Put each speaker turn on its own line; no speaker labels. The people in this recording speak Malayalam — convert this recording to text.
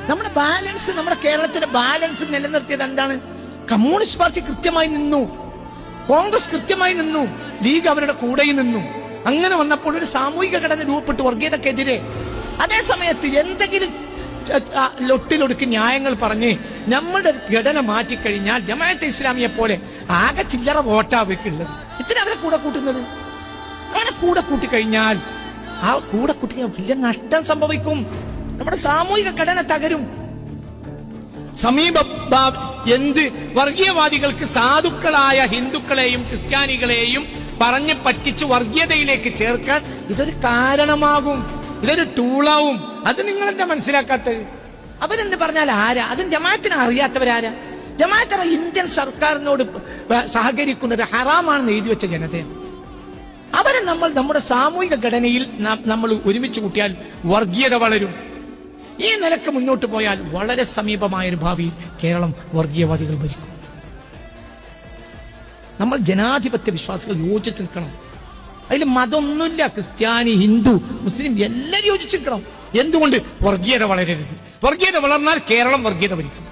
നമ്മുടെ ബാലൻസ്, നമ്മുടെ കേരളത്തിന്റെ ബാലൻസ് നിലനിർത്തിയത് എന്താണ്? കമ്മ്യൂണിസ്റ്റ് പാർട്ടി കൃത്യമായി നിന്നു, കോൺഗ്രസ് കൃത്യമായി നിന്നു, ലീഗ് അവരുടെ കൂടെ നിന്നു. അങ്ങനെ വന്നപ്പോൾ ഒരു സാമൂഹിക ഘടന രൂപപ്പെട്ടു വർഗീയതക്കെതിരെ. അതേ സമയത്ത് എന്തെങ്കിലും ലൊട്ടിലൊടുക്കി ന്യായങ്ങൾ പറഞ്ഞ് നമ്മുടെ ഘടന മാറ്റിക്കഴിഞ്ഞാൽ ജമാഅത്തെ ഇസ്ലാമിയെ പോലെ ആകെ ചില്ലറ വോട്ടാ അവർക്കുള്ളത്. ഇത്ര അവരെ കൂടെ കൂട്ടുന്നത്. അങ്ങനെ കൂടെ കൂട്ടിക്കഴിഞ്ഞാൽ ആ കൂടെ കൂട്ടി വലിയ നഷ്ടം സംഭവിക്കും. നമ്മുടെ സാമൂഹിക ഘടന തകരും. എന്ത് വർഗീയവാദികൾക്ക് സാധുക്കളായ ഹിന്ദുക്കളെയും ക്രിസ്ത്യാനികളെയും പറഞ്ഞ് പറ്റിച്ച് വർഗീയതയിലേക്ക് ചേർക്കാൻ ഇതൊരു കാരണമാകും, ഇതൊരു ടൂളാവും. അത് നിങ്ങൾ എന്താ മനസ്സിലാക്കാത്തത്? അവരെന്ത് പറഞ്ഞാൽ ആരാ? അതും ജമാഅത്തിനെ അറിയാത്തവരാരാ? ജമാഅത്ത് ഇന്ത്യൻ സർക്കാരിനോട് സഹകരിക്കുന്നത് ഹറാമാണെന്ന് എഴുതി വെച്ച ജനതയാണ്. അവരെ നമ്മുടെ സാമൂഹിക ഘടനയിൽ നമ്മൾ ഒരുമിച്ച് കൂട്ടിയാൽ വർഗീയത വളരും. ഈ നിലക്ക് മുന്നോട്ട് പോയാൽ വളരെ സമീപമായൊരു ഭാവിയിൽ കേരളം വർഗീയവാദികൾ ഭരിക്കും. നമ്മൾ ജനാധിപത്യ വിശ്വാസികൾ യോജിച്ച് നിൽക്കണം. അതിൽ മതമൊന്നുമില്ല. ക്രിസ്ത്യാനി, ഹിന്ദു, മുസ്ലിം എല്ലാവരും യോജിച്ച് നിൽക്കണം. എന്തുകൊണ്ട്? വർഗീയത വളരരുത്. വർഗീയത വളർന്നാൽ കേരളം വർഗീയത ഭരിക്കും.